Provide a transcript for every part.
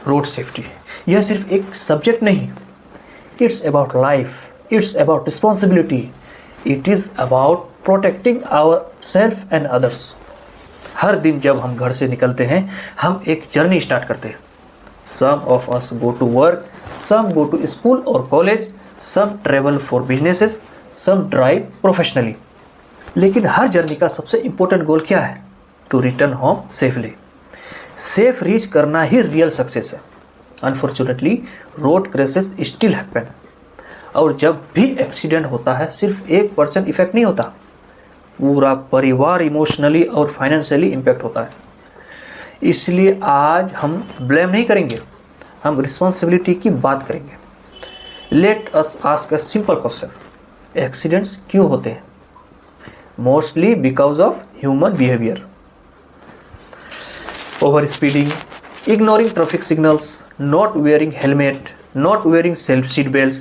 Road safety यह सिर्फ एक सब्जेक्ट नहीं, it's about life, it's about responsibility, it is about protecting our self and others. हर दिन जब हम घर से निकलते हैं हम एक जर्नी स्टार्ट करते हैं। Some of us go to work, some go to school और college, some travel for businesses, some drive professionally. लेकिन हर जर्नी का सबसे इम्पोर्टेंट गोल क्या है? To return home safely. Safe reach करना ही रियल सक्सेस है। Unfortunately road crashes still happen, और जब भी एक्सीडेंट होता है सिर्फ एक पर्सन इफेक्ट नहीं होता, पूरा परिवार इमोशनली और फाइनेंशियली इम्पैक्ट होता है। इसलिए आज हम ब्लेम नहीं करेंगे, हम रिस्पॉन्सिबिलिटी की बात करेंगे। Let us ask a simple question, accidents क्यों होते हैं? Mostly because of human behaviour. Over speeding, ignoring traffic signals, not wearing helmet, not wearing seat belts,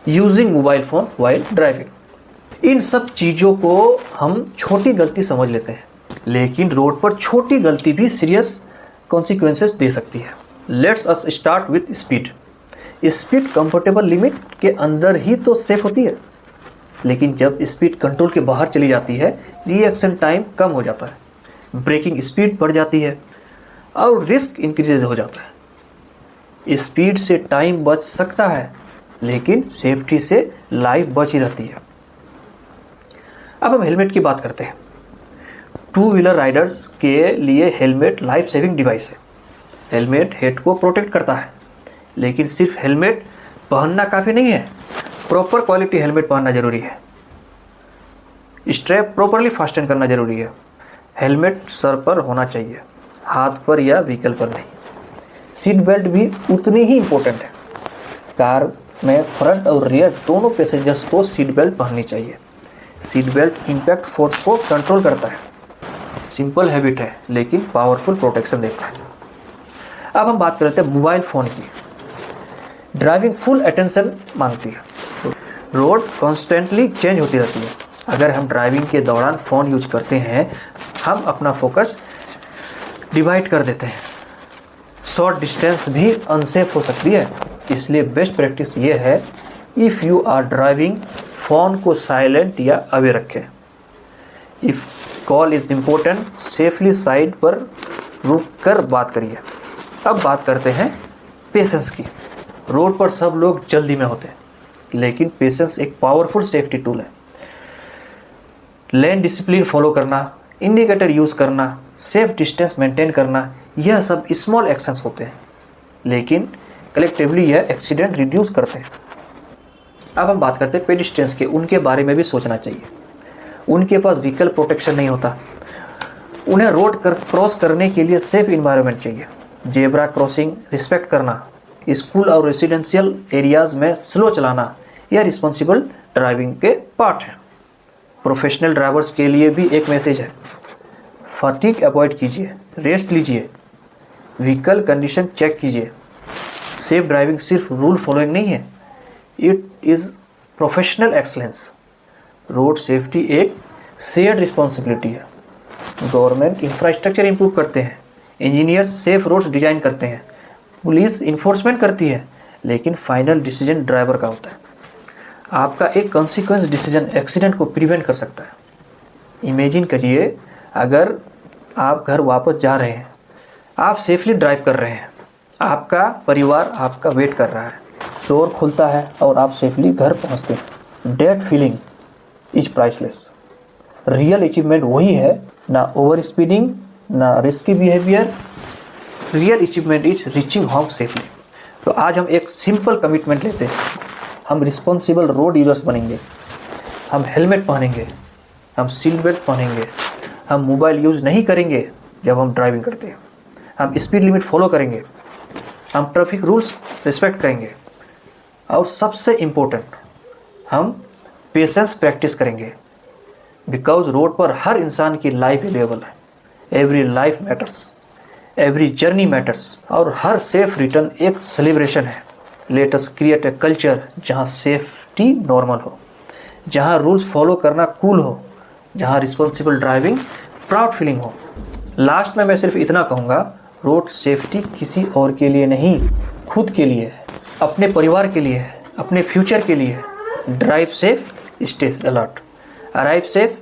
using mobile phone while driving। इन सब चीज़ों को हम छोटी गलती समझ लेते हैं, लेकिन रोड पर छोटी गलती भी सीरियस कॉन्सिक्वेंसेस दे सकती है। Let's us start with speed. Speed comfortable limit के अंदर ही तो सेफ होती है, लेकिन जब स्पीड कंट्रोल के बाहर चली जाती है रिएक्शन टाइम कम हो जाता है, ब्रेकिंग स्पीड बढ़ जाती है और रिस्क इंक्रीज हो जाता है। स्पीड से टाइम बच सकता है, लेकिन सेफ्टी से लाइफ बची रहती है। अब हम हेलमेट की बात करते हैं। टू व्हीलर राइडर्स के लिए हेलमेट लाइफ सेविंग डिवाइस है। हेलमेट हेड को प्रोटेक्ट करता है, लेकिन सिर्फ हेलमेट पहनना काफ़ी नहीं है, प्रॉपर क्वालिटी हेलमेट पहनना जरूरी है। स्ट्रैप प्रॉपरली फास्टन करना जरूरी है। हेलमेट सर पर होना चाहिए, हाथ पर या व्हीकल पर नहीं। सीट बेल्ट भी उतनी ही इम्पोर्टेंट है। कार में फ्रंट और रियर दोनों पैसेंजर्स को सीट बेल्ट पहननी चाहिए। सीट बेल्ट इम्पैक्ट फोर्स को कंट्रोल करता है। सिंपल हैबिट है, लेकिन पावरफुल प्रोटेक्शन देता है। अब हम बात करते हैं मोबाइल फ़ोन की। ड्राइविंग फुल अटेंशन मांगती है। रोड कॉन्स्टेंटली चेंज होती रहती है। अगर हम ड्राइविंग के दौरान फ़ोन यूज करते हैं, हम अपना फोकस डिवाइड कर देते हैं। शॉर्ट डिस्टेंस भी अनसेफ हो सकती है, इसलिए बेस्ट प्रैक्टिस ये है, if you are driving phone को साइलेंट या अवे रखें। If call is important, safely side पर रुक कर बात करिए। अब बात करते हैं पेशेंस की। रोड पर सब लोग जल्दी में होते हैं, लेकिन पेशेंस एक पावरफुल सेफ्टी टूल है। लेन डिसिप्लिन फॉलो करना, इंडिकेटर यूज़ करना, सेफ डिस्टेंस मेंटेन करना, यह सब स्मॉल एक्शंस होते हैं, लेकिन कलेक्टिवली यह एक्सीडेंट रिड्यूस करते हैं। अब हम बात करते हैं पेडिस्ट्रियंस के। उनके बारे में भी सोचना चाहिए। उनके पास व्हीकल प्रोटेक्शन नहीं होता, उन्हें रोड क्रॉस करने के लिए सेफ इन्वायरमेंट चाहिए। जेब्रा क्रॉसिंग रिस्पेक्ट करना, स्कूल और रेसिडेंशियल एरियाज़ में स्लो चलाना, यह रिस्पॉन्सिबल ड्राइविंग के पार्ट है। प्रोफेशनल ड्राइवर्स के लिए भी एक मैसेज है, फटीग अवॉइड कीजिए, रेस्ट लीजिए, व्हीकल कंडीशन चेक कीजिए। सेफ ड्राइविंग सिर्फ रूल फॉलोइंग नहीं है, it is professional excellence. Road safety एक शेयर्ड रिस्पॉन्सिबिलिटी है। गवर्नमेंट इंफ्रास्ट्रक्चर इंप्रूव करते हैं, इंजीनियर्स सेफ रोड्स डिजाइन करते हैं, पुलिस इन्फोर्समेंट करती है, लेकिन फाइनल डिसीजन ड्राइवर का होता है। आपका एक कॉन्सिक्वेंस डिसीजन एक्सीडेंट को प्रिवेंट कर सकता है। इमेजिन करिए, अगर आप घर वापस जा रहे हैं, आप सेफली ड्राइव कर रहे हैं, आपका परिवार आपका वेट कर रहा है, डोर खुलता है और आप सेफली घर पहुंचते हैं। That feeling is priceless. Real achievement वही है, ना ओवर स्पीडिंग, ना risky behaviour. Real achievement is reaching home safely. तो आज हम एक सिंपल कमिटमेंट लेते हैं, हम रिस्पॉन्सिबल रोड यूजर्स बनेंगे। हम हेलमेट पहनेंगे, हम सीट बेल्ट पहनेंगे, हम मोबाइल यूज़ नहीं करेंगे जब हम ड्राइविंग करते हैं, हम स्पीड लिमिट फॉलो करेंगे, हम ट्रैफिक रूल्स रिस्पेक्ट करेंगे, और सबसे इम्पोर्टेंट, हम पेशेंस प्रैक्टिस करेंगे। बिकॉज रोड पर हर इंसान की लाइफ अवेलेबल है। Every life matters, every journey matters, और हर सेफ रिटर्न एक सेलिब्रेशन है। Let us create a culture जहाँ सेफ्टी नॉर्मल हो, जहाँ रूल्स फॉलो करना कूल हो, जहाँ रिस्पॉन्सिबल ड्राइविंग प्राउड फीलिंग हो। लास्ट में मैं सिर्फ इतना कहूँगा, रोड सेफ्टी किसी और के लिए नहीं, खुद के लिए है, अपने परिवार के लिए है, अपने फ्यूचर के लिए है। Drive safe, stay alert. Arrive safe,